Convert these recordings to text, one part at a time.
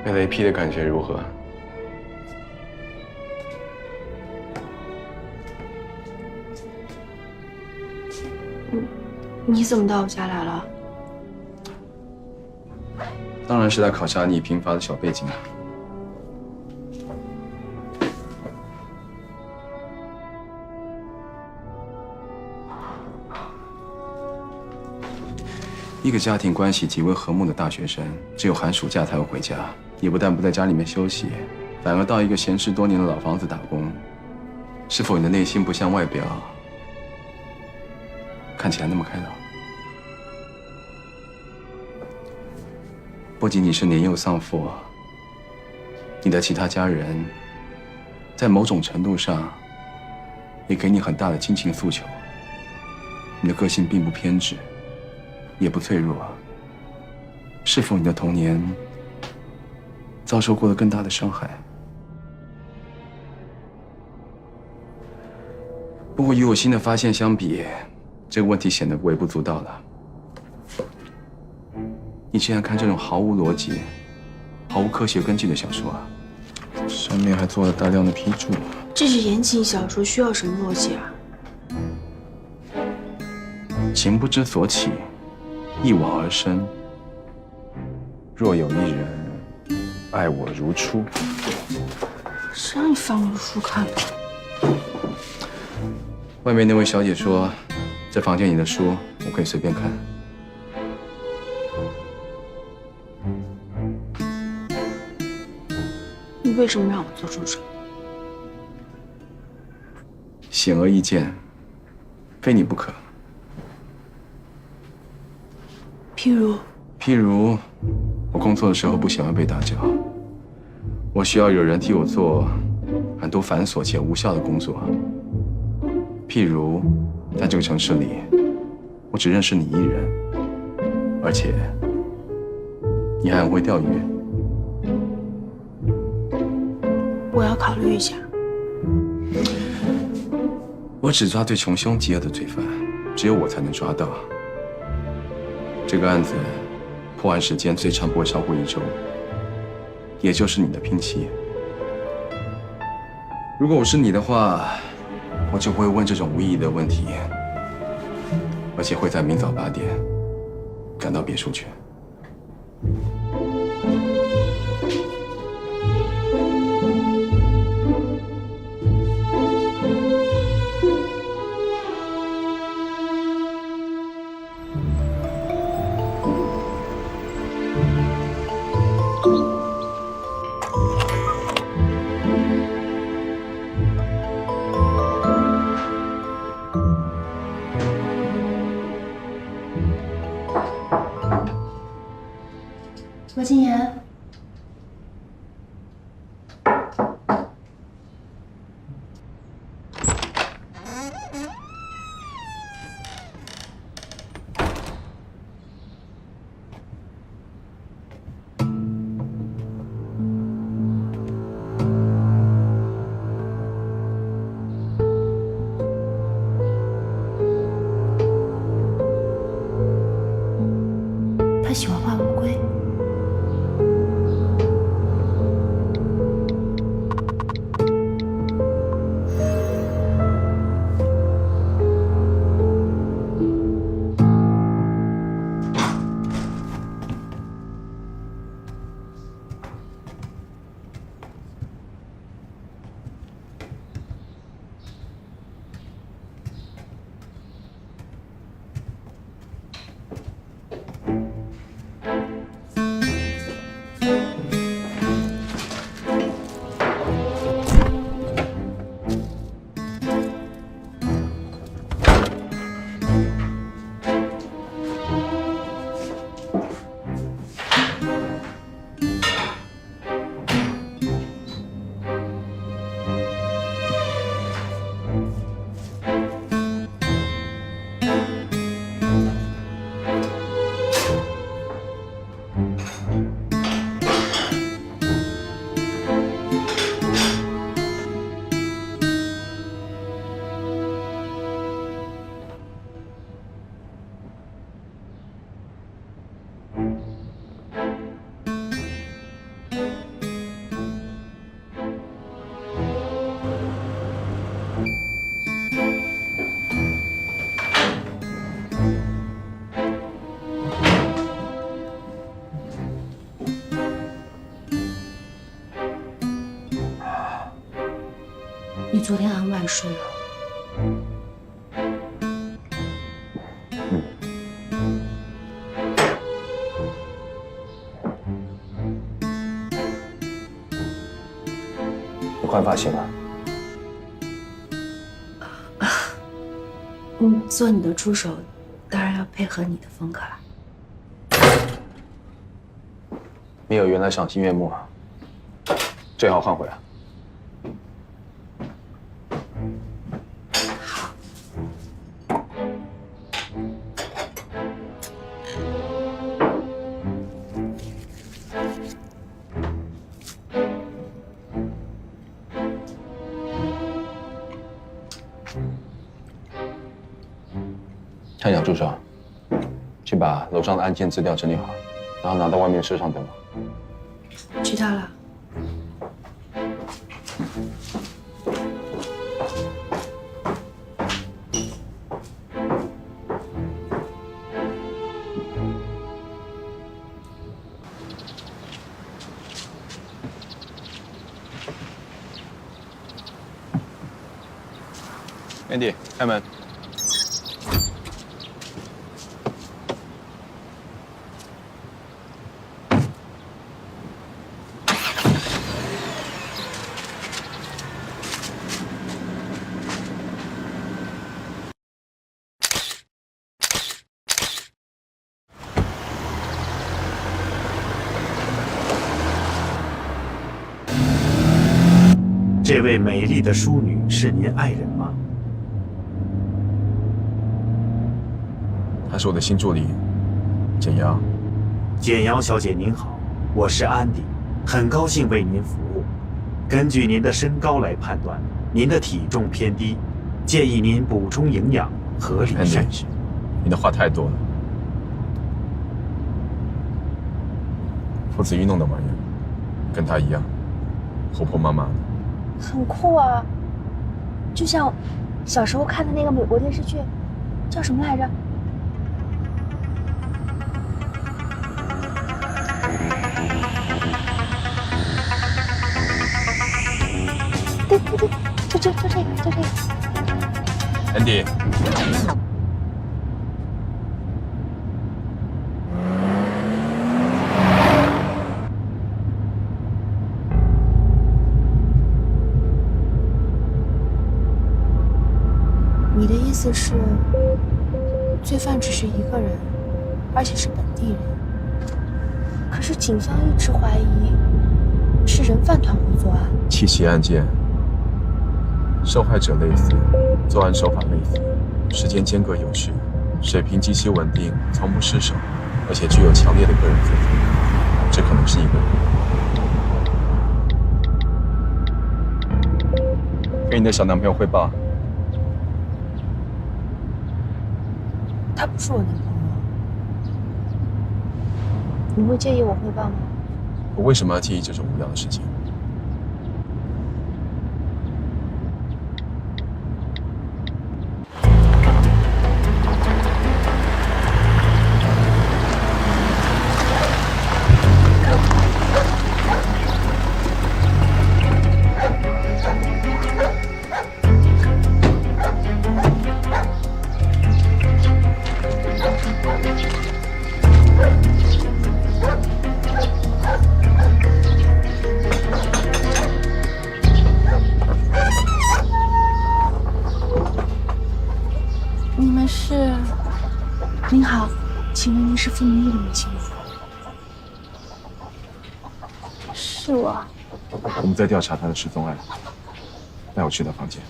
被雷劈的感觉如何？你怎么到我家来了？当然是来考察你贫乏的小背景了。一个家庭关系极为和睦的大学生，只有寒暑假才会回家。你不但不在家里面休息，反而到一个闲置多年的老房子打工。是否你的内心不像外表看起来那么开朗？不仅仅是年幼丧父，你的其他家人，在某种程度上，也给你很大的亲情诉求。你的个性并不偏执，也不脆弱。是否你的童年遭受过了更大的伤害？不过与我新的发现相比，这个问题显得微不足道了。你竟然看这种毫无逻辑、毫无科学根据的小说啊！上面还做了大量的批注。这是言情小说，需要什么逻辑啊？情不知所起，一往而深。若有一人爱我如初，谁让你翻我的书看的？外面那位小姐说，这房间里的书我可以随便看。你为什么让我做助手？显而易见，非你不可。譬如，我工作的时候不喜欢被打搅，我需要有人替我做很多繁琐且无效的工作。譬如，在这个城市里，我只认识你一人，而且你还很会钓鱼。我要考虑一下。我只抓最穷凶极恶的罪犯，只有我才能抓到。这个案子破案时间最长不会超过1周，也就是你的聘期。如果我是你的话，我就不会问这种无意义的问题，而且会在明早8点赶到别墅去。罗金言，他喜欢画乌龟。昨天很晚睡了。你换发型了？做你的助手，当然要配合你的风格了。没有原来赏心悦目，最好换回来。菜鸟助手，去把楼上的案件资料整理好，然后拿到外面车上等我。知道了。Andy， 开门。这位美丽的淑女是您爱人吗？她是我的新助理，简瑶。简瑶小姐您好，我是安迪，很高兴为您服务。根据您的身高来判断，您的体重偏低，建议您补充营养，合理膳食。你的话太多了。父子运动的玩意儿，跟她一样，活泼妈妈的。很酷啊，就像小时候看的那个美国电视剧，叫什么来着？对，就这个。Andy。你的意思是，罪犯只是一个人，而且是本地人。可是警方一直怀疑是人贩团伙作案。7起案件，受害者类似，作案手法类似，时间间隔有序，水平极其稳定，从不失手，而且具有强烈的个人特色，这可能是一个人。跟你的小男朋友汇报。他不是我男朋友，你会介意我汇报吗？我为什么要介意这种无聊的事情？你们是？您好，请问您是傅明玉的母亲吗？是我。我们在调查他的失踪案，带我去他房间。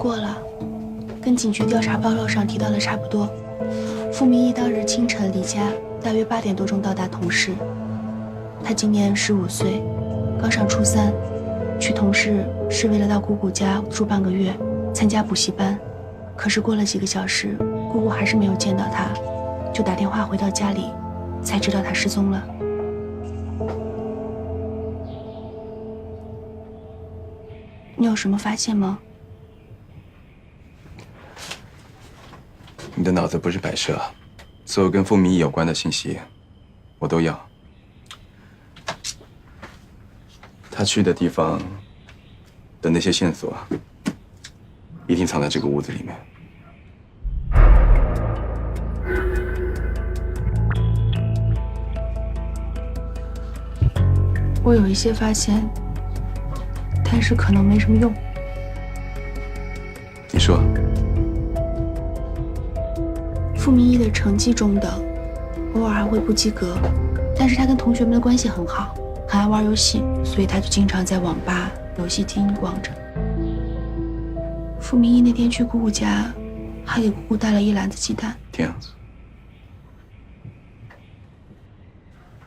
过了，跟警局调查报告上提到的差不多。傅明义当日清晨离家，大约8点多钟到达同市。他今年15岁，刚上初3，去同市是为了到姑姑家住半个月，参加补习班。可是过了几个小时，姑姑还是没有见到他，就打电话回到家里，才知道他失踪了。你有什么发现吗？你的脑子不是摆设，所有跟傅明义有关的信息，我都要。他去的地方的那些线索，一定藏在这个屋子里面。我有一些发现，但是可能没什么用。你说。傅明义的成绩中等，偶尔还会不及格，但是他跟同学们的关系很好，很爱玩游戏，所以他就经常在网吧、游戏厅逛着。傅明义那天去姑姑家，还给姑姑带了一篮子鸡蛋。天啊，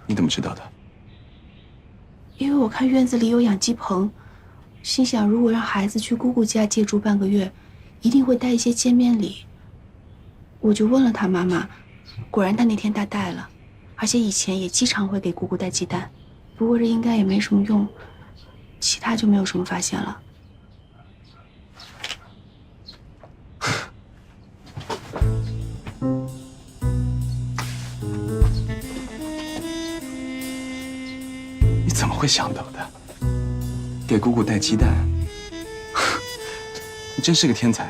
你怎么知道的？因为我看院子里有养鸡棚，心想如果让孩子去姑姑家借住半个月，一定会带一些见面礼。我就问了他妈妈，果然他那天带了，而且以前也经常会给姑姑带鸡蛋。不过这应该也没什么用，其他就没有什么发现了。你怎么会想到的？给姑姑带鸡蛋？你真是个天才。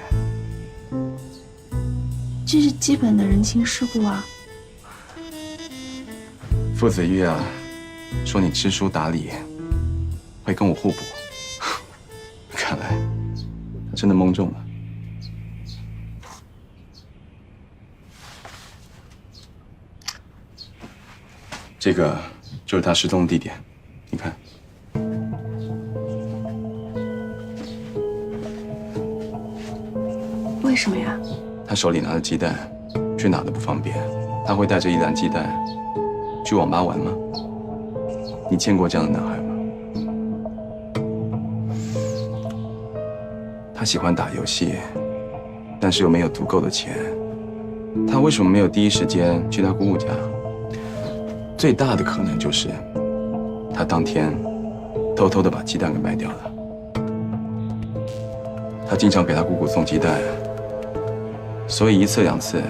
这是基本的人情世故啊。傅子玉啊，说你知书达理，会跟我互补。看来他真的蒙中了。这个就是他失踪的地点，你看。为什么呀？他手里拿着鸡蛋，去哪都不方便。他会带着一篮鸡蛋去网吧玩吗？你见过这样的男孩吗？他喜欢打游戏，但是又没有足够的钱。他为什么没有第一时间去他姑姑家？最大的可能就是他当天偷偷的把鸡蛋给卖掉了。他经常给他姑姑送鸡蛋，所以1次2次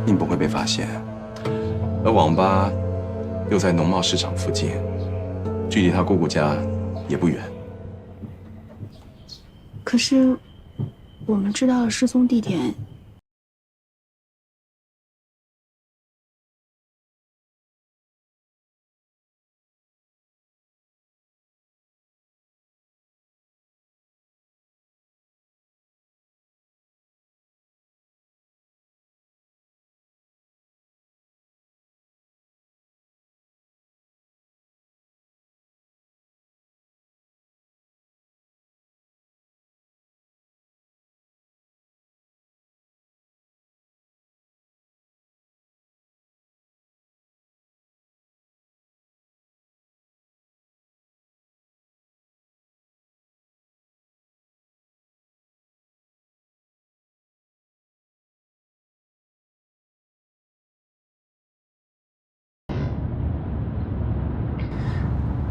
并不会被发现。而网吧又在农贸市场附近，距离他姑姑家也不远。可是我们知道了失踪地点。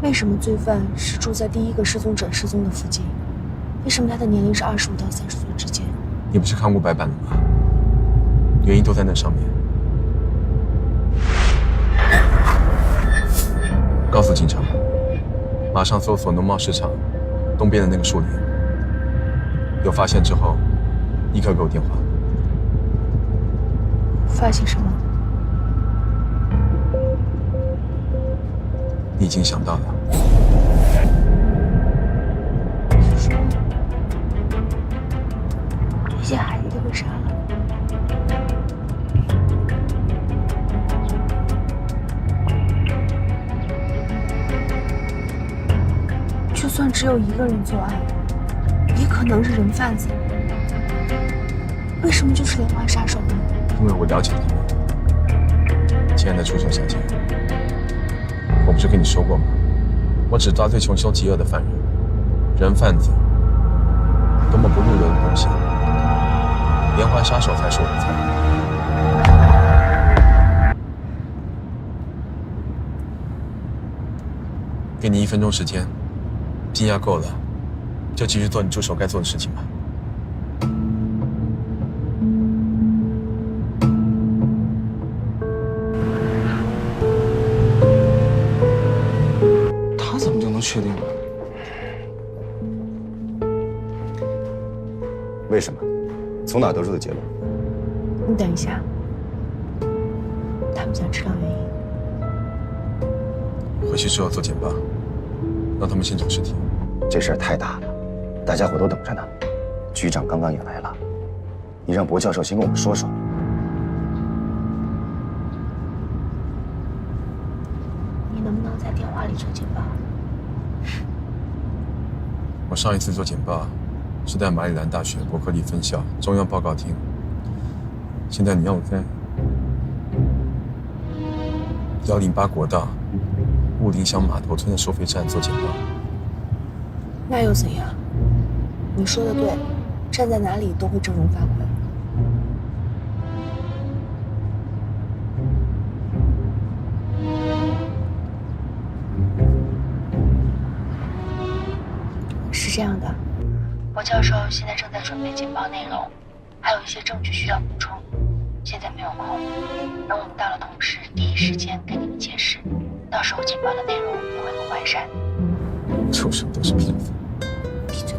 为什么罪犯是住在第一个失踪者失踪的附近？为什么他的年龄是25到30岁之间？你不是看过白板了吗？原因都在那上面。告诉警察，马上搜索农贸市场东边的那个树林，有发现之后，立刻给我电话。发现什么？你已经想到了。你说这些孩子都被杀了？就算只有一个人作案，也可能是人贩子，为什么就是连环杀手呢？因为我了解他们。亲爱的助手小姐，我不是跟你说过吗？我只抓最穷凶极恶的犯人，人贩子，多么不入流的东西。连环杀手才是我的菜。给你1分钟时间，惊讶够了，就继续做你助手该做的事情吧。他怎么就能确定呢？为什么？从哪得出的结论？你等一下，他们想知道原因。回去之后做简报，让他们先找尸体。这事儿太大了，大家伙都等着呢。局长刚刚也来了，你让博教授先跟我们说说。你能不能在电话里做简报？我上一次做简报是在马里兰大学伯克利分校中央报告厅，现在你要我在108国道雾林乡码头村的收费站做简报。那又怎样？你说的对，站在哪里都会振聋发聩。是这样的，博教授现在正在准备简报内容，还有一些证据需要补充，现在没有空，等我们到了同时第一时间跟你们解释，到时候简报的内容也会更完善。出手都是骗子。闭嘴。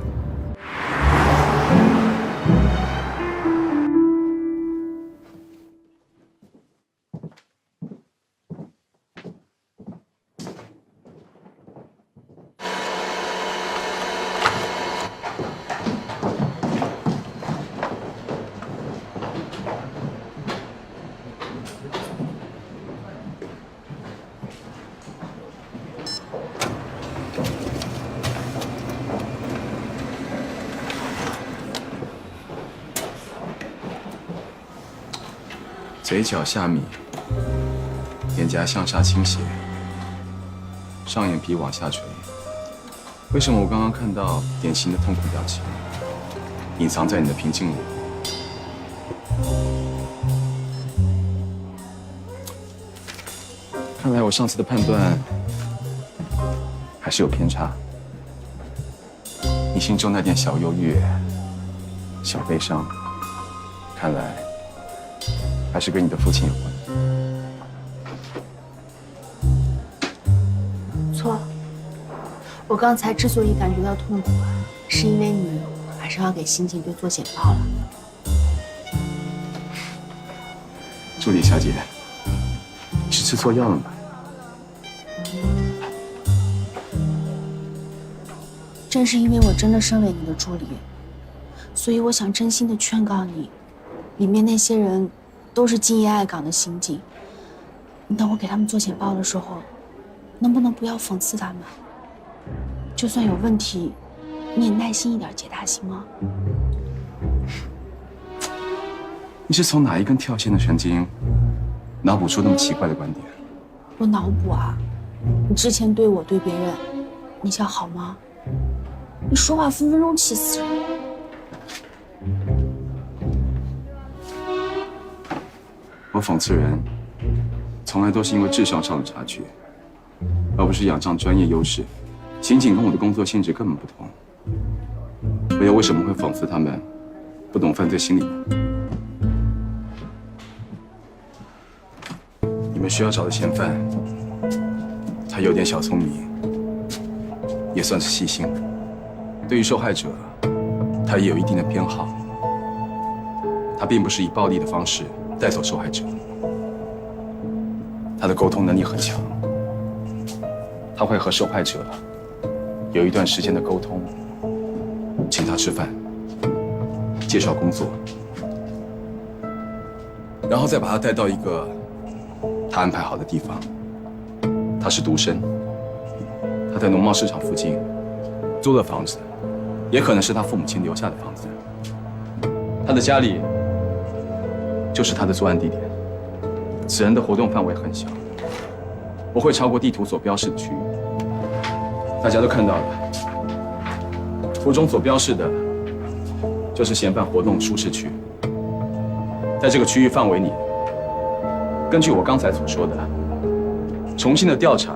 嘴角下抿，脸颊向下倾斜，上眼皮往下垂。为什么我刚刚看到典型的痛苦表情，隐藏在你的平静里？看来我上次的判断还是有偏差。你心中那点小忧郁、小悲伤，看来还是跟你的父亲有关。错，我刚才之所以感觉到痛苦是因为你马上要给刑警队做简报了。助理小姐，你是吃错药了吗？正是因为我真的身为你的助理，所以我想真心的劝告你，里面那些人都是敬业爱岗的刑警。你等我给他们做简报的时候，能不能不要讽刺他们？就算有问题，你也耐心一点解答，行吗？你是从哪一根跳线的神经脑补出那么奇怪的观点？我脑补啊，你之前对我对别人，你想好吗？你说话分分钟气死人。我讽刺人，从来都是因为智商上的差距，而不是仰仗专业优势。刑警跟我的工作性质根本不同，我又为什么会讽刺他们不懂犯罪心理呢？你们需要找的嫌犯，他有点小聪明，也算是细心。对于受害者，他也有一定的偏好。他并不是以暴力的方式带走受害者，他的沟通能力很强，他会和受害者有一段时间的沟通，请他吃饭，介绍工作，然后再把他带到一个他安排好的地方。他是独生，他在农贸市场附近租了房子，也可能是他父母亲留下的房子。他的家里就是他的作案地点。此人的活动范围很小，不会超过地图所标示的区域。大家都看到了，图中所标示的就是嫌犯活动舒适区。在这个区域范围里，根据我刚才所说的，重新的调查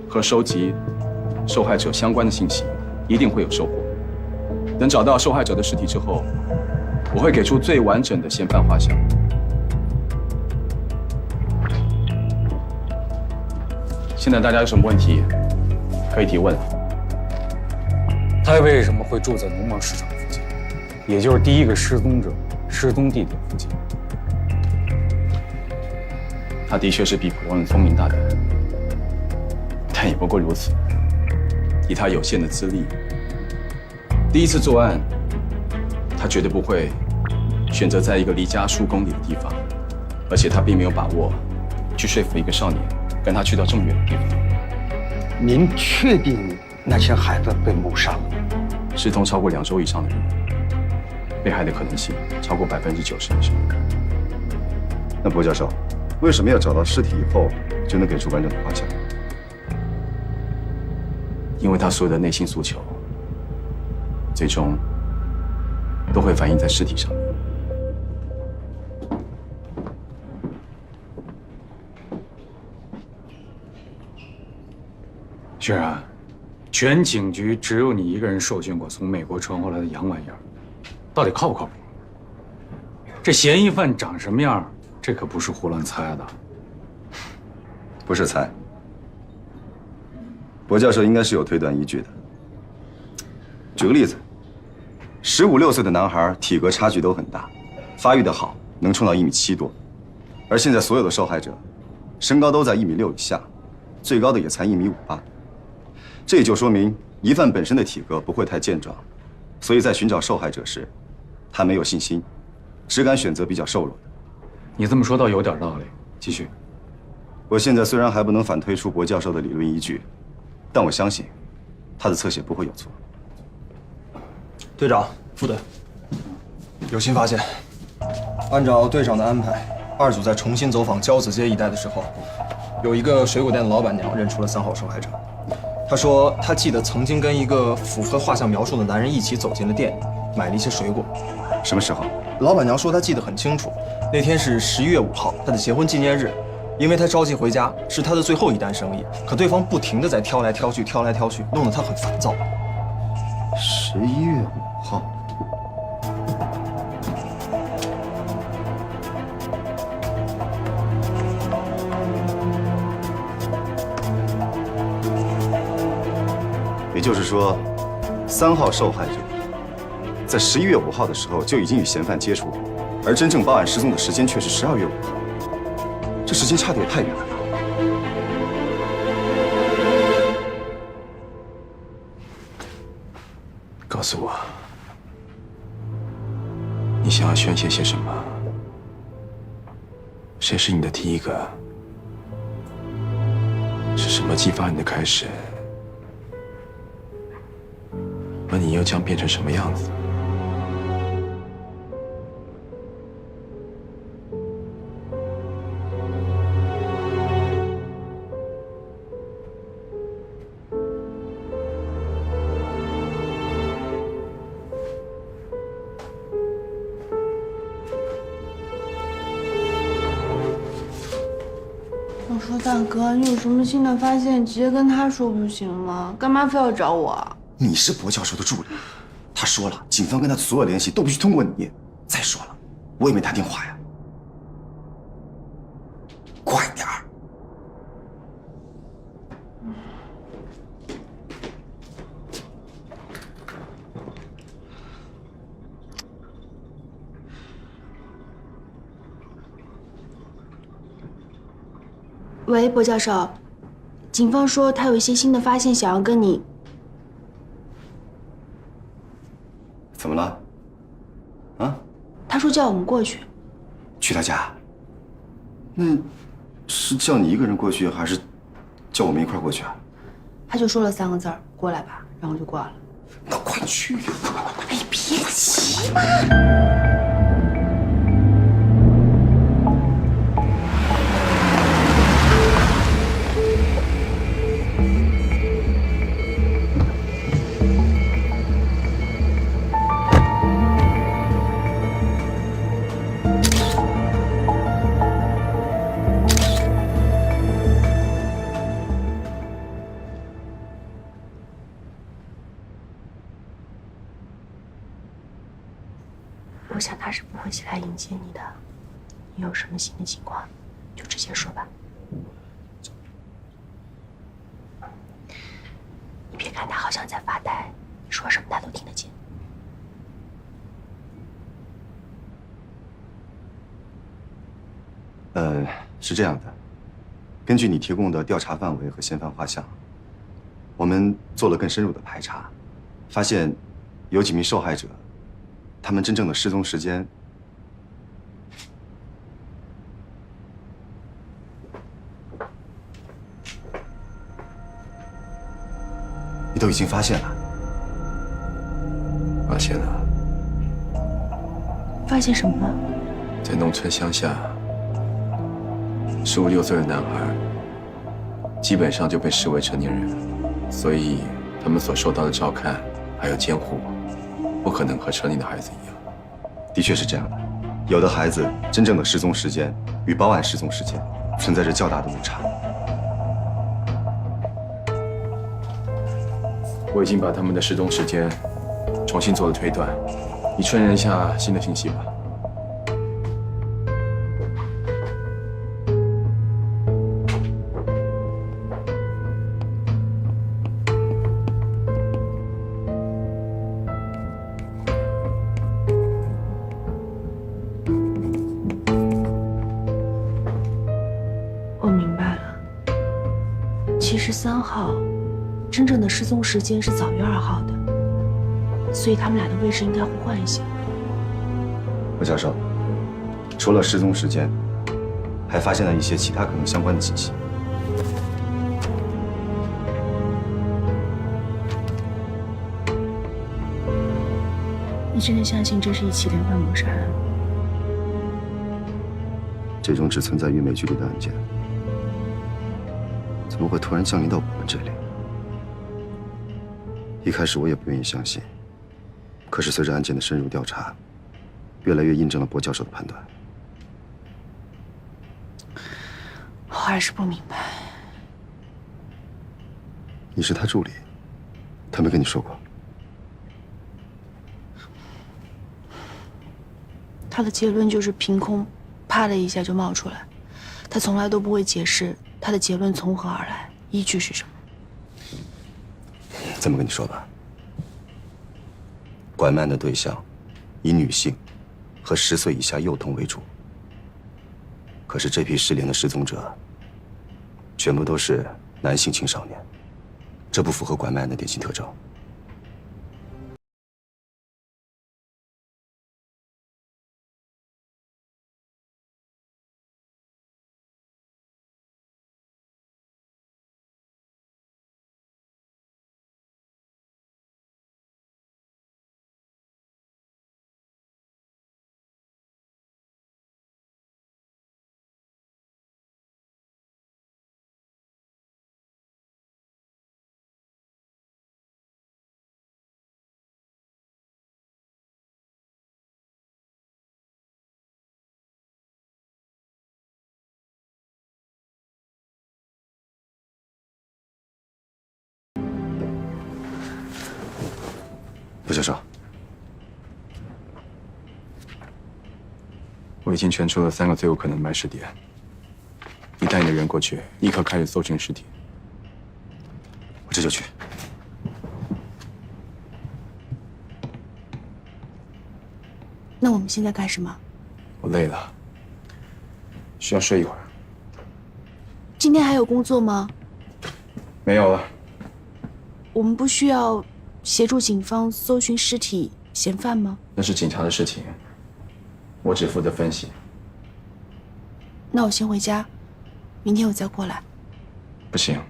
和收集受害者相关的信息，一定会有收获。等找到受害者的尸体之后，我会给出最完整的嫌犯画像。现在大家有什么问题可以提问了。他为什么会住在农贸市场附近，也就是第一个失踪者失踪地点附近？他的确是比普通人聪明大胆，但也不过如此。以他有限的资历，第一次作案，他绝对不会选择在一个离家数公里的地方，而且他并没有把握去说服一个少年跟他去到这么远的地方。您确定那些孩子被谋杀了？失踪超过2周以上的人，被害的可能性超过90%以上。那薄教授，为什么要找到尸体以后就能给出完整的画像？因为他所有的内心诉求，最终都会反映在尸体上面。薛然，全警局只有你一个人受训过从美国传回来的洋玩意儿，到底靠不靠谱？这嫌疑犯长什么样，这可不是胡乱猜的。不是猜，薄教授应该是有推断依据的。举个例子，15、16岁的男孩体格差距都很大，发育的好，能冲到1.7米多，而现在所有的受害者，身高都在1.6米以下，最高的也才1.58米。这也就说明疑犯本身的体格不会太健壮，所以在寻找受害者时，他没有信心，只敢选择比较瘦弱的。你这么说倒有点道理。继续。我现在虽然还不能反推出薄教授的理论依据，但我相信他的侧写不会有错。队长、副队，有新发现。按照队长的安排，2组在重新走访交子街一带的时候，有一个水果店的老板娘认出了3号受害者。她说，她记得曾经跟一个符合画像描述的男人一起走进了店里，买了一些水果。什么时候？老板娘说她记得很清楚，那天是11月5号，她的结婚纪念日。因为她着急回家，是她的最后一单生意，可对方不停地在挑来挑去，弄得她很烦躁。11月5号。也就是说，3号受害者在11月5号的时候就已经与嫌犯接触，而真正报案失踪的时间却是12月5号。这时间差得也太远了吧？告诉我，你想要宣泄些什么？谁是你的第一个？是什么激发你的开始？而你又将变成什么样子？我说大哥，你有什么新的发现，直接跟他说不行吗？干嘛非要找我？你是薄教授的助理，他说了，警方跟他的所有联系都必须通过你。再说了，我也没打电话呀。快点儿！喂，薄教授，警方说他有一些新的发现，想要跟你。怎么了？啊？他说叫我们过去。去他家？那是叫你一个人过去，还是叫我们一块儿过去啊？他就说了3个字儿：“过来吧。”然后就挂了。那快去呀！哎，别急嘛。想他是不会起来迎接你的。你有什么新的情况，就直接说吧。你别看他好像在发呆，你说什么他都听得见。是这样的，根据你提供的调查范围和嫌犯画像，我们做了更深入的排查，发现有几名受害者，他们真正的失踪时间你都已经发现了。发现了，发现什么了？在农村乡下，15、16岁的男孩基本上就被视为成年人，所以他们所受到的照看还有监护，不可能和成年的孩子一样。的确是这样的，有的孩子真正的失踪时间与报案失踪时间存在着较大的误差。我已经把他们的失踪时间重新做了推断，你确认一下新的信息吧。我明白了，其实3号真正的失踪时间是早于2号的，所以他们俩的位置应该互换一下。魏教授，除了失踪时间，还发现了一些其他可能相关的信息。你真的相信这是一起连环谋杀案吗？这种只存在于美剧里的案件，怎么会突然降临到我们这里？一开始我也不愿意相信，可是随着案件的深入调查，越来越印证了薄教授的判断。我还是不明白。你是他助理，他没跟你说过？他的结论就是凭空，啪的一下就冒出来，他从来都不会解释他的结论从何而来，依据是什么。这么跟你说吧，拐卖案的对象以女性和10岁以下幼童为主，可是这批失联的失踪者全部都是男性青少年，这不符合拐卖案的典型特征。傅教授，我已经圈出了3个最有可能的埋尸点，你带你的人过去，立刻开始搜寻尸体。我这就去。那我们现在干什么？我累了，需要睡一会儿。今天还有工作吗？没有了。我们不需要协助警方搜寻尸体嫌犯吗？那是警察的事情，我只负责分析。那我先回家，明天我再过来。不行。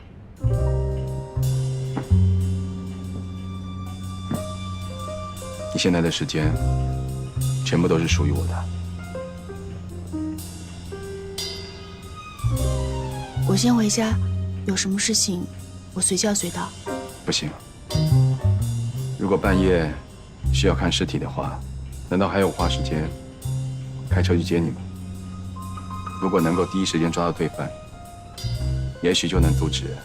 你现在的时间全部都是属于我的。我先回家，有什么事情我随叫随到。不行。如果半夜需要看尸体的话，难道还有花时间开车去接你吗？如果能够第一时间抓到罪犯，也许就能阻止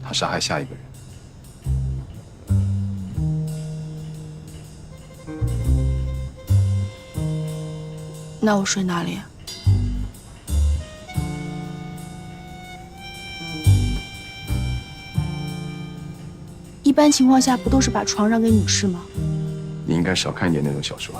他杀害下一个人。那我睡哪里？一般情况下不都是把床让给女士吗？你应该少看一点那种小说。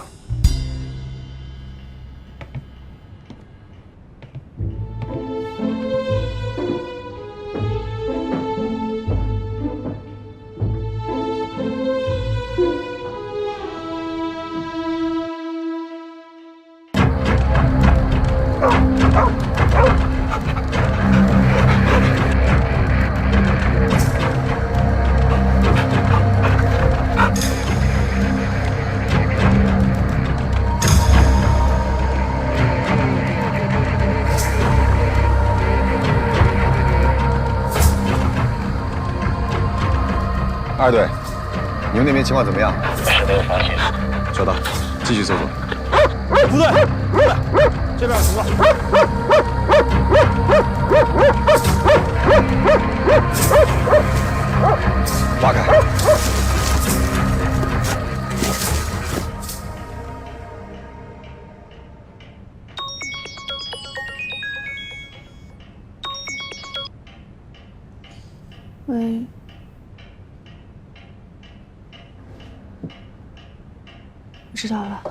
二队，你们那边情况怎么样？是没有发现。收到，继续搜索。不对，这边有情况。挖开。喂。我知道了。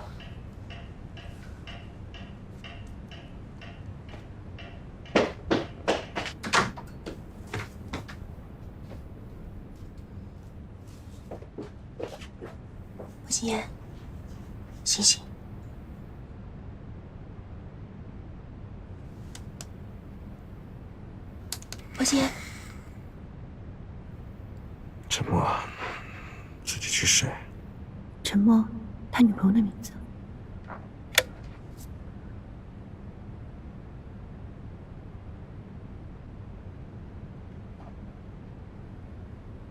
莫心言，醒醒！莫心言，沉默，自己去睡。沉默，他女朋友的名字。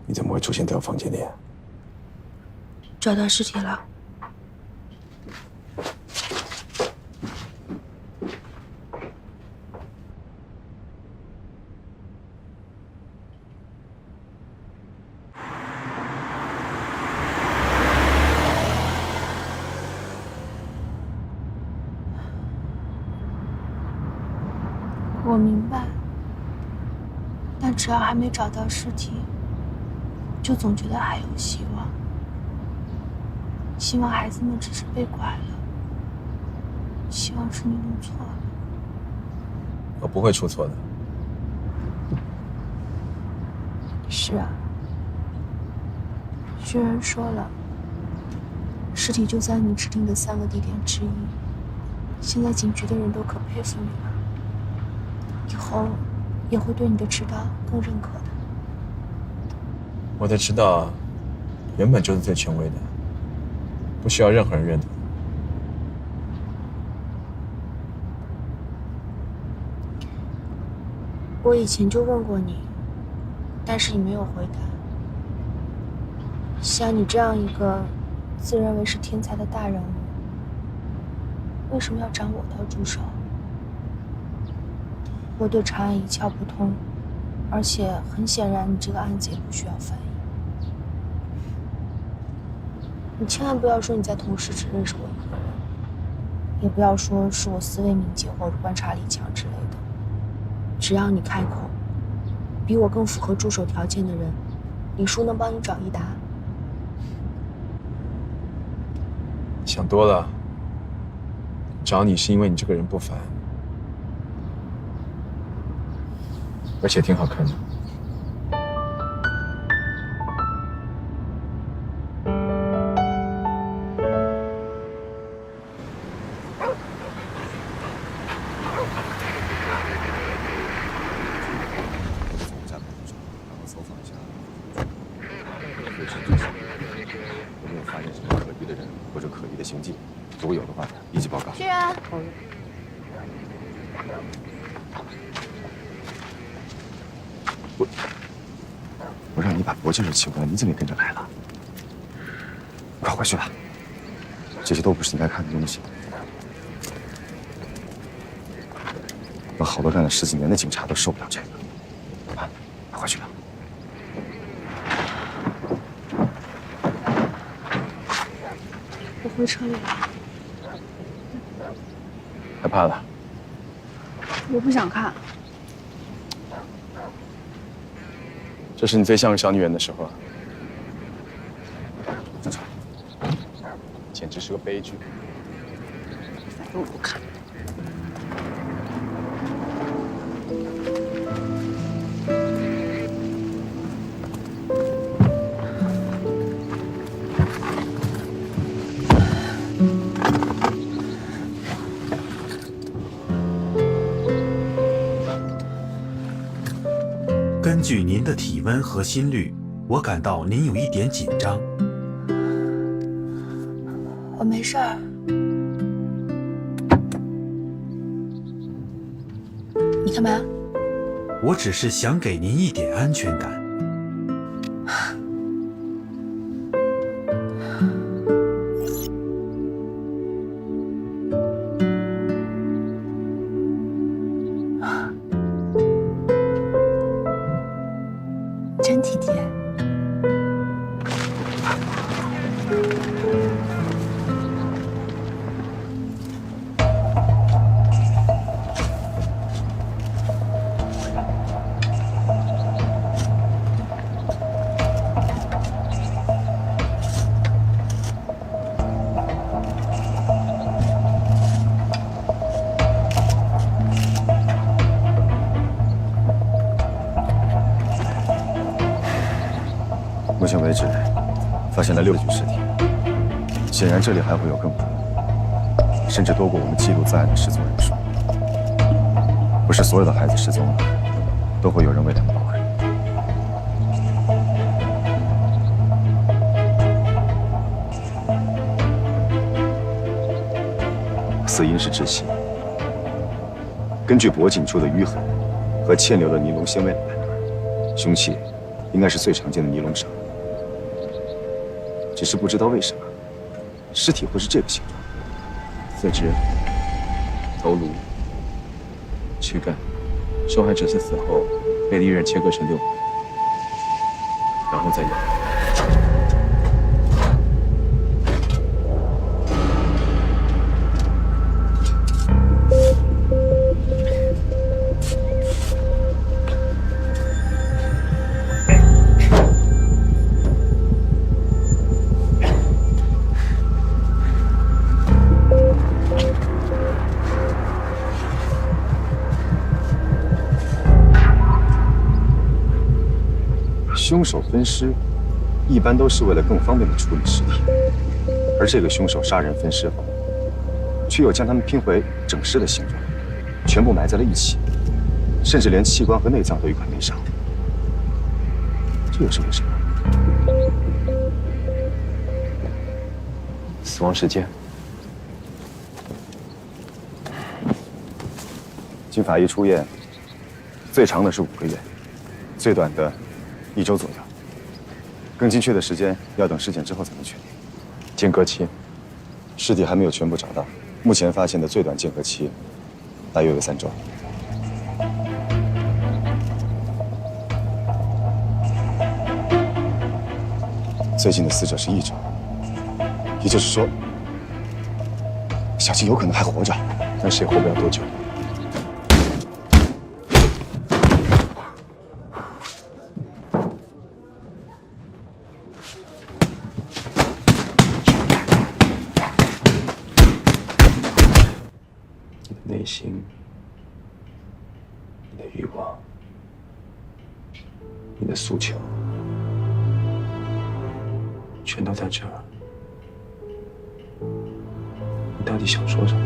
你怎么会出现在我房间里？找到尸体了。我明白，但只要还没找到尸体，就总觉得还有希望。希望孩子们只是被拐了，希望是你弄错了。我不会出错的。是啊，薛仁说了，尸体就在你指定的3个地点之一。现在警局的人都可佩服你了，以后也会对你的指导更认可的。我的指导原本就是最权威的，不需要任何人认同。我以前就问过你，但是你没有回答。像你这样一个自认为是天才的大人物，为什么要掌我当助手？我对长安一窍不通，而且很显然，你这个案子也不需要翻译。你千万不要说你在同事只认识我一个人，也不要说是我思维敏捷或者观察力强之类的。只要你开口，比我更符合助手条件的人，李叔能帮你找一答。想多了，找你是因为你这个人不凡，而且挺好看的。有没有发现什么可疑的人或者可疑的行迹？如果有的话，立即报告。是啊。我让你把脖子请过来，你怎么也跟着来了？快回去吧，这些都不是你该看的东西。有好多干了10几年的警察都受不了这个。啊，快回去吧。我回车里了。害怕了？我不想看。这是你最像个小女人的时候了。简直是个悲剧。反正我不看。根据您的体温和心率，我感到您有一点紧张。我没事儿。你干嘛？我只是想给您一点安全感。真体贴。目前为止，发现了6具尸体，显然这里还会有更多，甚至多过我们记录在案的失踪人数。不是所有的孩子失踪了，都会有人为他们报案。死因是窒息，根据脖颈处的淤痕和嵌留的尼龙纤维来判断，凶器应该是最常见的尼龙绳。只是不知道为什么，尸体会是这个形状。四肢、头颅、躯干，受害者在死后被利刃切割成6块，然后再咬。凶手分尸，一般都是为了更方便的处理尸体，而这个凶手杀人分尸后，却又将它们拼回整尸的形状，全部埋在了一起，甚至连器官和内脏都一块没上。这又是为什么？死亡时间，经法医出验，最长的是5个月，最短的1周左右。更精确的时间要等尸检之后才能确定。间隔期，尸体还没有全部找到，目前发现的最短间隔期大约有3周。最近的死者是1周，也就是说，小青有可能还活着，但谁活不了多久？你的内心，你的欲望，你的诉求，全都在这儿。你到底想说什么？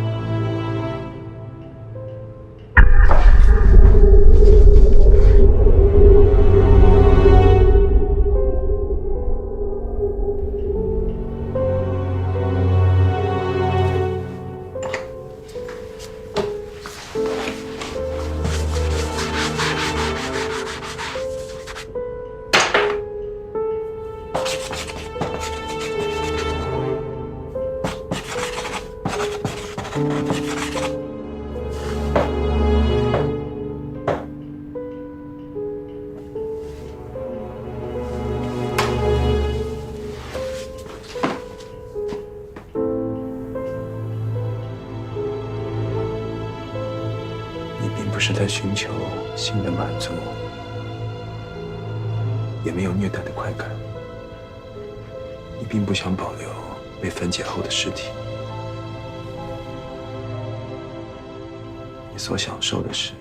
不是在寻求性的满足，也没有虐待的快感。你并不想保留被分解后的尸体，你所享受的是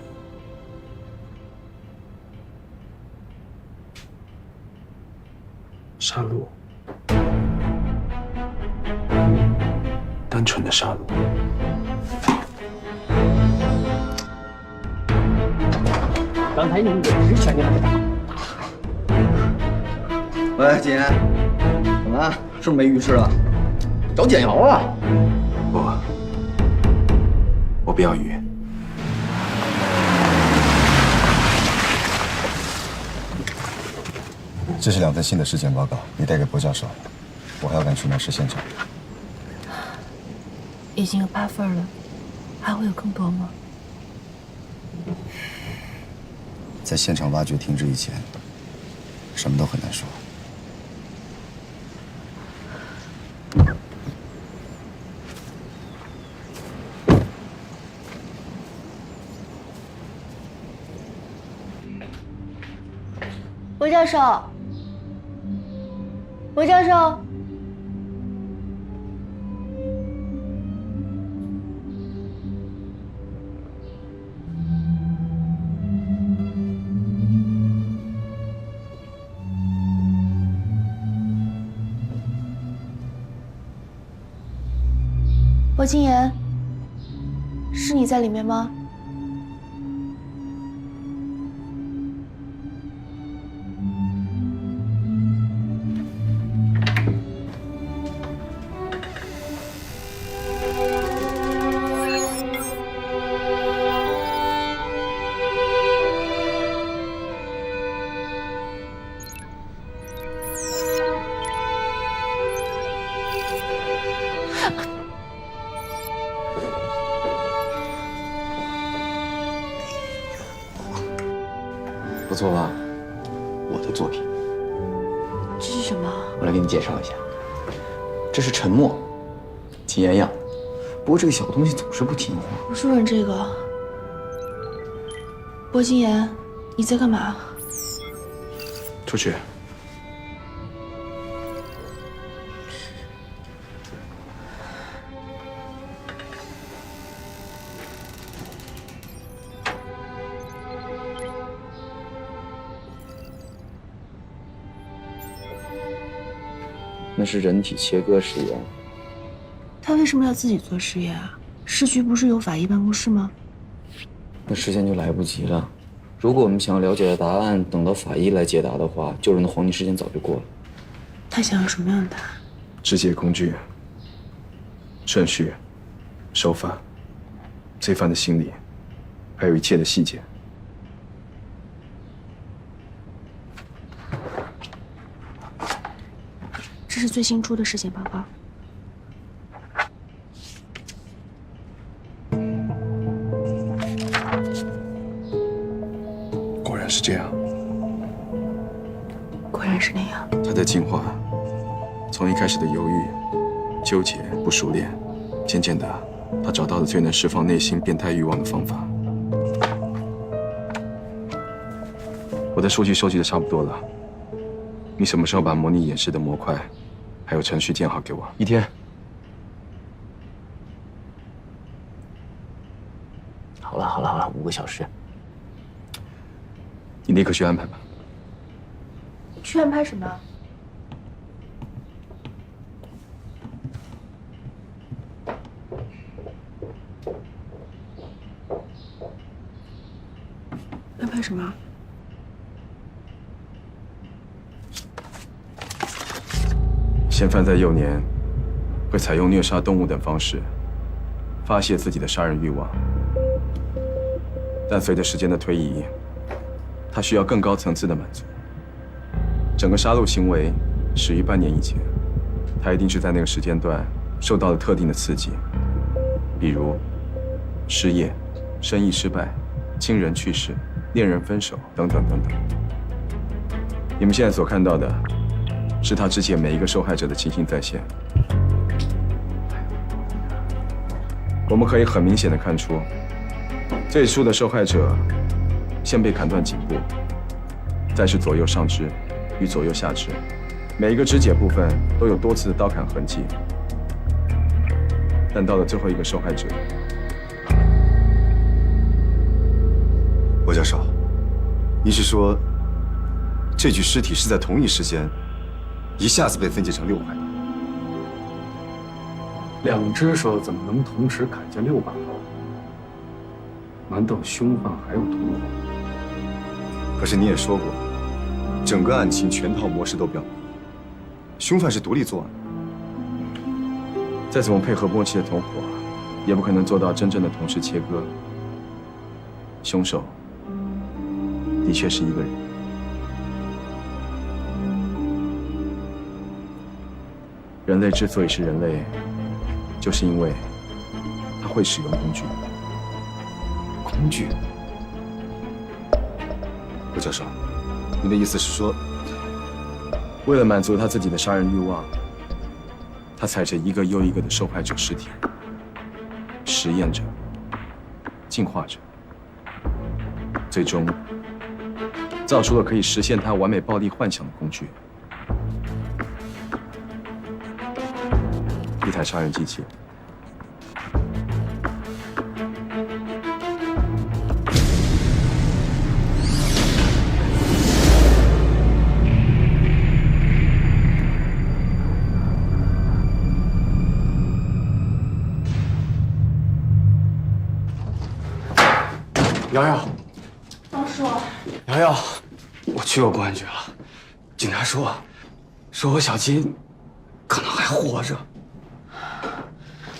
杀戮，单纯的杀戮。刚才你也是拳脚大。喂，姐，怎么了？是不是没鱼吃了？找简瑶啊！不，我不要鱼。这是2份新的尸检报告，你带给薄教授。我还要赶去南市现场。已经有8份了，还会有更多吗？在现场挖掘停止以前，什么都很难说。薄教授，薄教授，薄金言，是你在里面吗？不错吧？我的作品。这是什么？我来给你介绍一下，这是沉默，秦妍养的。不过这个小东西总是不听话。我说人这个。薄金言，你在干嘛？出去。那是人体切割实验。他为什么要自己做实验啊？市局不是有法医办公室吗？那时间就来不及了。如果我们想要了解的答案等到法医来解答的话，救人的黄金时间早就过了。他想要什么样的答案？肢解工具、顺序、手法、罪犯的心理，还有一切的细节。这是最新出的尸检报告。果然是这样。果然是那样。他在进化，从一开始的犹豫、纠结、不熟练，渐渐的，他找到了最能释放内心变态欲望的方法。我的数据收集的差不多了，你什么时候把模拟演示的模块还有程序建好给我？1天。好了，5个小时。你立刻去安排吧。去安排什么？安排什么？嫌犯在幼年会采用虐杀动物等方式发泄自己的杀人欲望，但随着时间的推移，他需要更高层次的满足。整个杀戮行为始于半年以前，他一定是在那个时间段受到了特定的刺激，比如失业、生意失败、亲人去世、恋人分手等等等等。你们现在所看到的是他肢解每一个受害者的情形再现。我们可以很明显的看出，这一处的受害者先被砍断颈部，再是左右上肢与左右下肢，每一个肢解部分都有多次的刀砍痕迹。但到了最后一个受害者，罗教授，您是说这具尸体是在同一时间一下子被分解成6块的？2只手怎么能同时砍下6把刀？难道凶犯还有同伙？可是你也说过，整个案情全套模式都表明，凶犯是独立作案。再怎么配合默契的同伙，也不可能做到真正的同时切割。凶手的确是一个人。人类之所以是人类，就是因为他会使用工具。工具？罗教授，您的意思是说，为了满足他自己的杀人欲望，他踩着一个又一个的受害者尸体，实验着，进化着，最终造出了可以实现他完美暴力幻想的工具——一台杀人机器。瑶瑶，王叔，瑶瑶，我去过公安局了，警察说我小金可能还活着。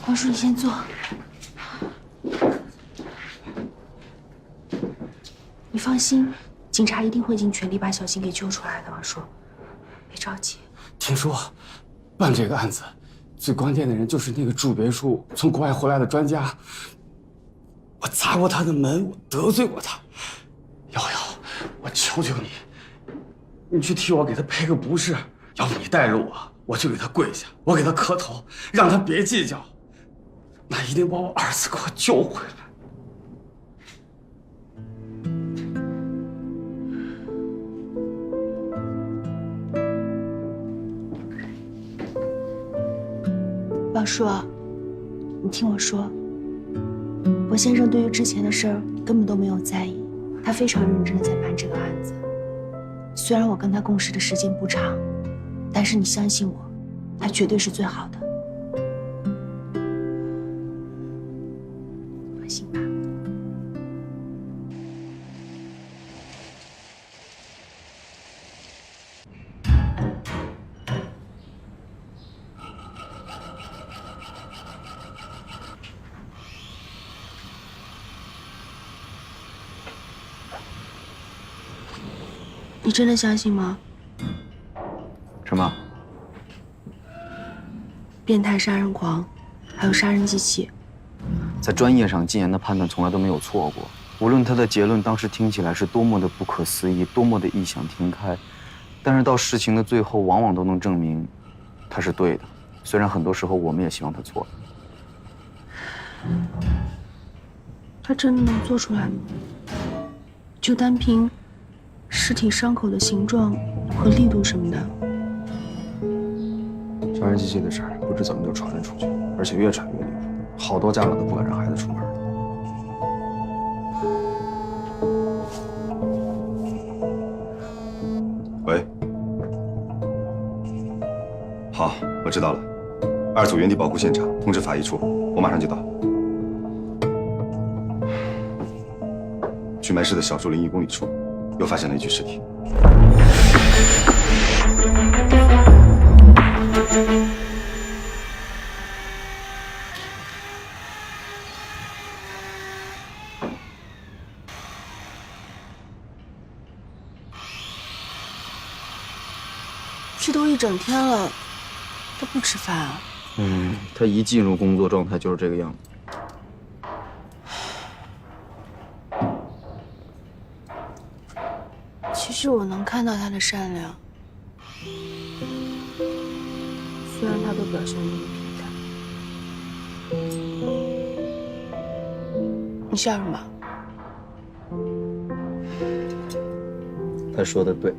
王叔，你先坐。你放心，警察一定会尽全力把小金给救出来的。王叔，别着急。听说办这个案子最关键的人就是那个住别墅从国外回来的专家。我砸过他的门，我得罪过他。瑶瑶，我求求你，你去替我给他赔个不是。要不你带着我去给他跪下，我给他磕头，让他别计较。那一定把我儿子给我救回来。王叔，你听我说。我先生对于之前的事儿根本都没有在意，他非常认真的在办这个案子。虽然我跟他共事的时间不长，但是你相信我，他绝对是最好的。放心吧。你真的相信吗？什么？变态杀人狂，还有杀人机器。在专业上，禁言的判断从来都没有错过。无论他的结论当时听起来是多么的不可思议，多么的异想天开，但是到事情的最后，往往都能证明他是对的。虽然很多时候我们也希望他错。他真的能做出来吗？就单凭尸体伤口的形状和力度什么的。杀人机器的事儿不知怎么就传了出去，而且越传越离谱，好多家长都不敢让孩子出门。喂，好，我知道了。2组原地保护现场，通知法医处，我马上就到。去埋尸的小树林1公里处，又发现了一具尸体。这都一整天了，他不吃饭啊？他一进入工作状态就是这个样子。其实我能看到他的善良，虽然他都表现得那么平淡。你笑什么？他说的对。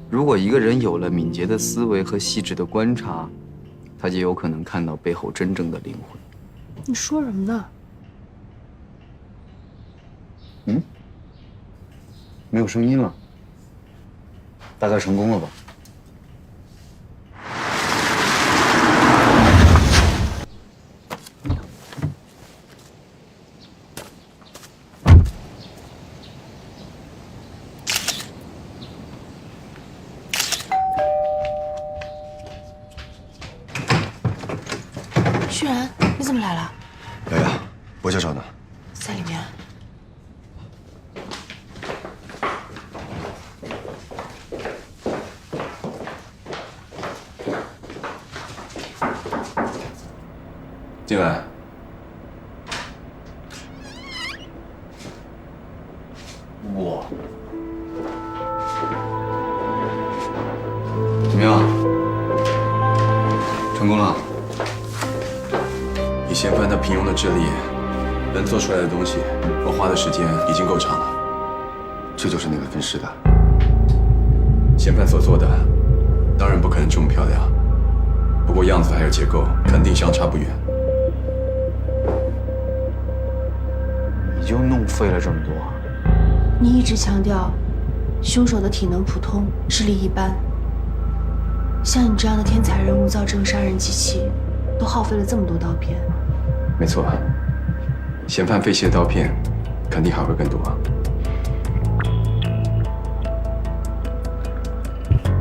如果一个人有了敏捷的思维和细致的观察，他就有可能看到背后真正的灵魂。你说什么呢？没有声音了，大概成功了吧？旭然，你怎么来了？瑶瑶，薄教授呢？在里面。进来。我怎么样？成功了？以嫌犯他平庸的智力，能做出来的东西，我花的时间已经够长了。这就是那个分尸的。嫌犯所做的，当然不可能这么漂亮，不过样子还有结构，肯定相差不远。你就弄废了这么多？你一直强调，凶手的体能普通，智力一般。像你这样的天才人物造这个杀人机器，都耗费了这么多刀片。没错，嫌犯废弃的刀片，肯定还会更多。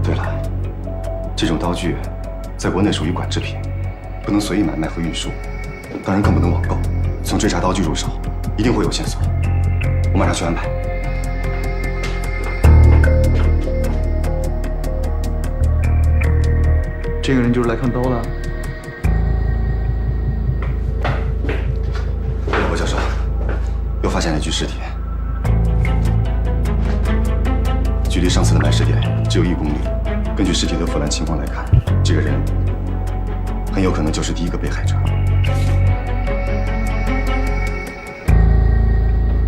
对了，这种刀具在国内属于管制品，不能随意买卖和运输，当然更不能网购。从追查刀具入手，一定会有线索。我马上去安排。这个人就是来看刀的。薄教授，又发现了一具尸体，距离上次的埋尸点只有1公里。根据尸体的腐烂情况来看，这个人很有可能就是第一个被害者。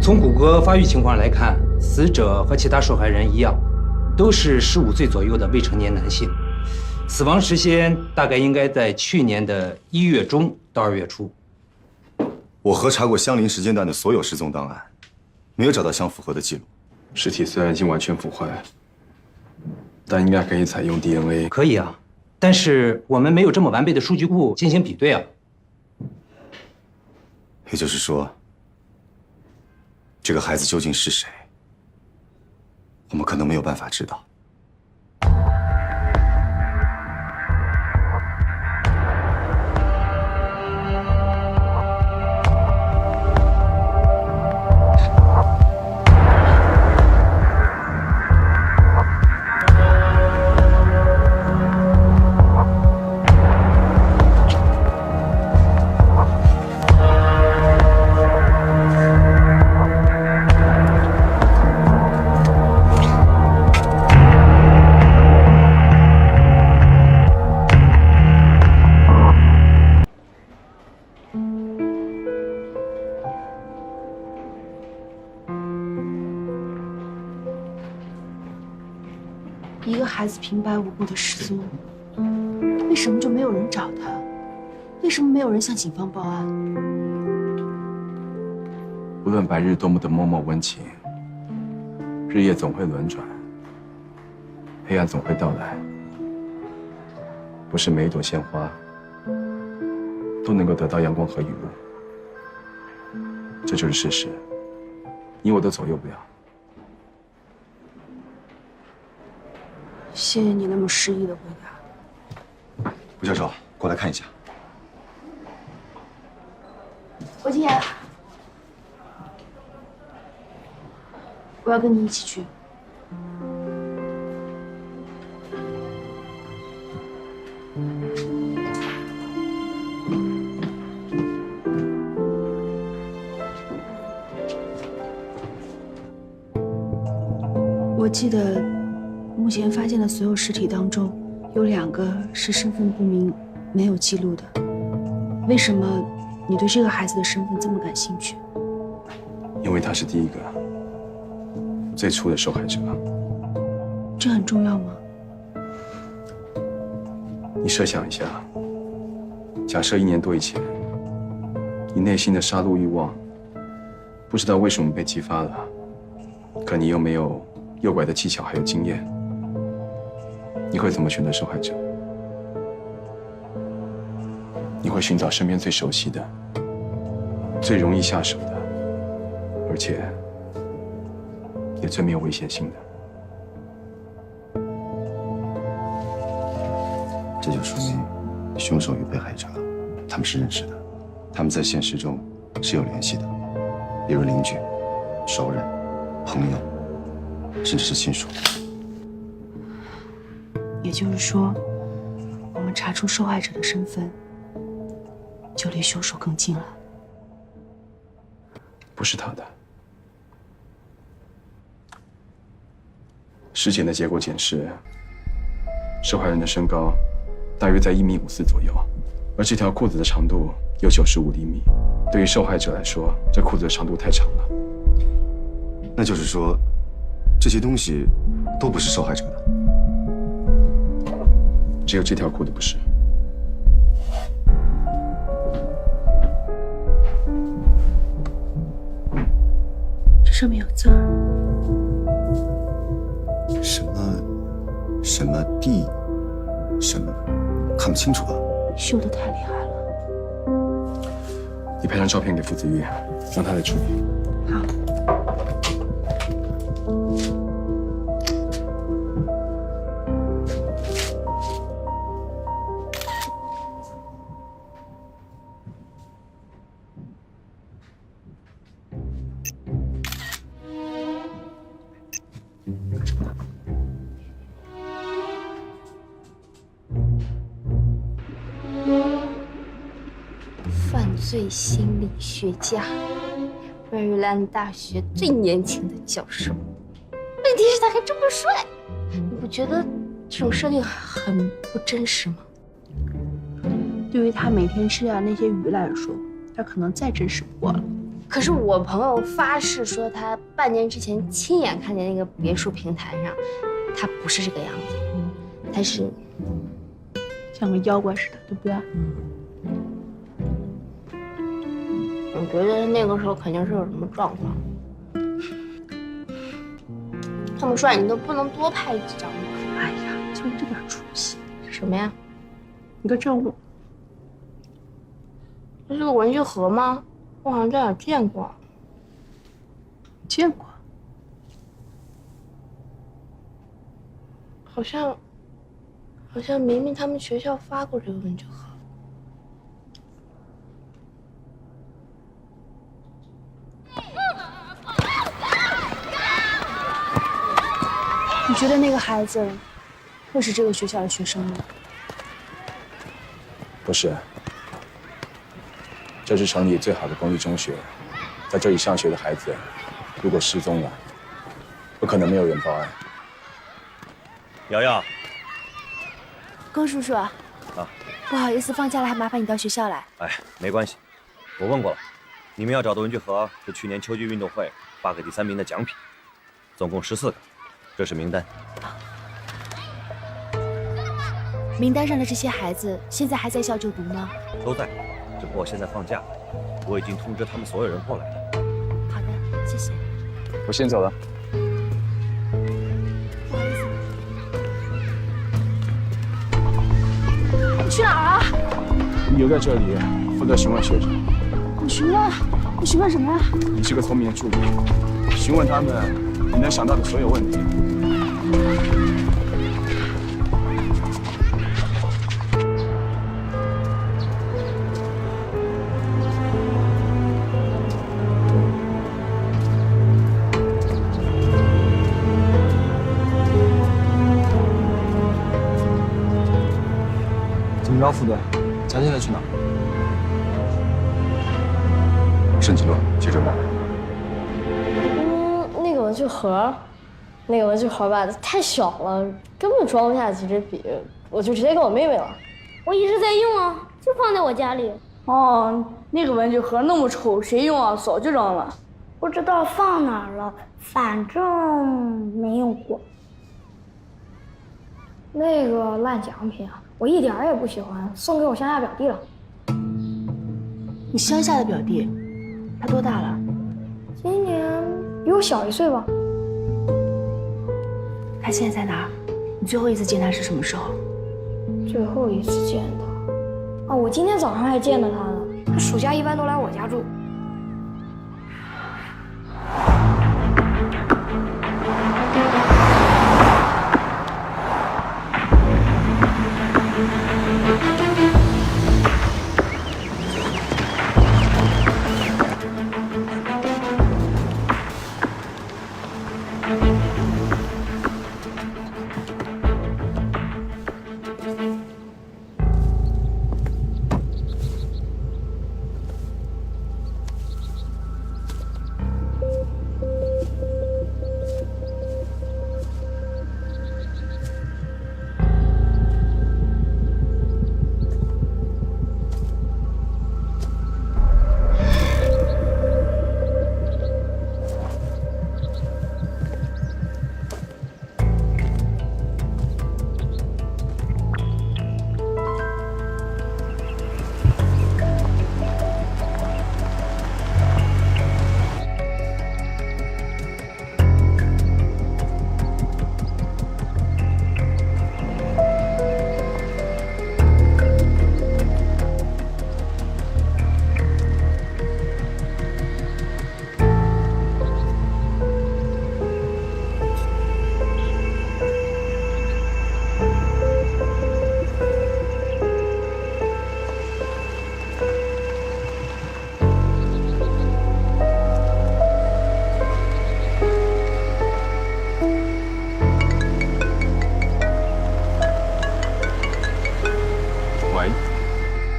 从骨骼发育情况来看，死者和其他受害人一样，都是15岁左右的未成年男性。死亡时间大概应该在去年的1月中到2月初。我核查过相邻时间段的所有失踪档案，没有找到相符合的记录。尸体虽然已经完全腐坏，但应该可以采用 DNA。可以啊，但是我们没有这么完备的数据库进行比对啊。也就是说，这个孩子究竟是谁，我们可能没有办法知道。一个孩子平白无故的失踪，为什么就没有人找他？为什么没有人向警方报案？无论白日多么的默默温情，日夜总会轮转，黑暗总会到来。不是每一朵鲜花都能够得到阳光和雨露，这就是事实，你我都左右不了。谢谢你那么诗意的回答。吴教授，过来看一下。我进来了，我要跟你一起去。我记得目前发现的所有尸体当中，有2个是身份不明、没有记录的。为什么你对这个孩子的身份这么感兴趣？因为他是第一个。最初的受害者。这很重要吗？你设想一下，假设1年多以前，你内心的杀戮欲望，不知道为什么被激发了，可你又没有诱拐的技巧还有经验，你会怎么选择受害者？你会寻找身边最熟悉的、最容易下手的，而且也最没有危险性的。这就说明凶手与被害者他们是认识的，他们在现实中是有联系的，比如邻居、熟人、朋友，甚至是亲属。也就是说，我们查出受害者的身份，就离凶手更近了。不是他的。尸检的结果显示，受害人的身高大约在1.54米左右，而这条裤子的长度有95厘米。对于受害者来说，这裤子的长度太长了。那就是说，这些东西都不是受害者的。只有这条裤子不是。这上面有字儿。什么地，什么，看不清楚啊。绣得太厉害了。你拍张照片给傅子玉，让他来处理。好。犯罪心理学家，瑞瑞兰大学最年轻的教授。问题是他还这么帅，你不觉得这种设定很不真实吗？对于他每天吃掉那些鱼来说，他可能再真实不过了。可是我朋友发誓说，他半年之前亲眼看见那个别墅平台上，他不是这个样子，他是像个妖怪似的，对不对？我觉得那个时候肯定是有什么状况。这么帅，你都不能多拍几张吗？哎呀，就这点出息。什么呀？一个证物。这是个文具盒吗？我好像在哪儿见过。见过。好像明明他们学校发过这个文具盒。你觉得那个孩子会是这个学校的学生吗？不是，这是城里最好的公立中学，在这里上学的孩子，如果失踪了，不可能没有人报案。瑶瑶，龚叔叔，不好意思，放假了还麻烦你到学校来。哎，没关系，我问过了，你们要找的文具盒是去年秋季运动会发给第3名的奖品，总共14个。这是名单。名单上的这些孩子现在还在校就读吗？都在，只不过现在放假，我已经通知他们所有人过来了。好的，谢谢。我先走了。不好意思。你去哪儿啊？你留在这里，负责询问学长。你询问？你询问什么呀？你是个聪明的助理，询问他们你能想到的所有问题。怎么着，副队？咱现在去哪儿？圣吉洛，接着办。那个文具盒吧，太小了，根本装不下几支笔，我就直接给我妹妹了。我一直在用啊，就放在我家里。哦，那个文具盒那么丑，谁用啊？早就扔了。不知道放哪儿了，反正没用过。那个烂奖品啊，我一点儿也不喜欢，送给我乡下表弟了。你乡下的表弟，他多大了？今年比我小1岁吧。他现在在哪儿？你最后一次见他是什么时候？最后一次见他，啊，我今天早上还见到他呢。他暑假一般都来我家住。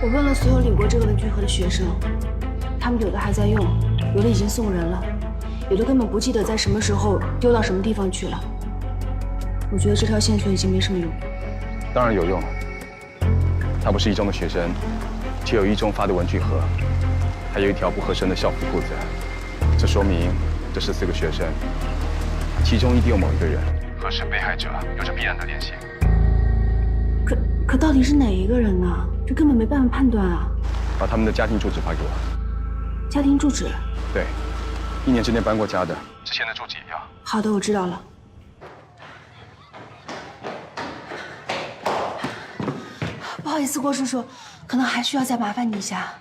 我问了所有领过这个文具盒的学生，他们有的还在用，有的已经送人了，有的根本不记得在什么时候丢到什么地方去了。我觉得这条线索已经没什么用。当然有用了。他不是一中的学生，却有一中发的文具盒，还有一条不合身的校服裤子。这说明这14个学生，其中一定有某一个人和是被害者有着必然的联系。可到底是哪一个人呢？这根本没办法判断啊！把他们的家庭住址发给我。家庭住址？对，1年之内搬过家的，之前的住址也要。好的，我知道了。不好意思，郭叔叔，可能还需要再麻烦你一下。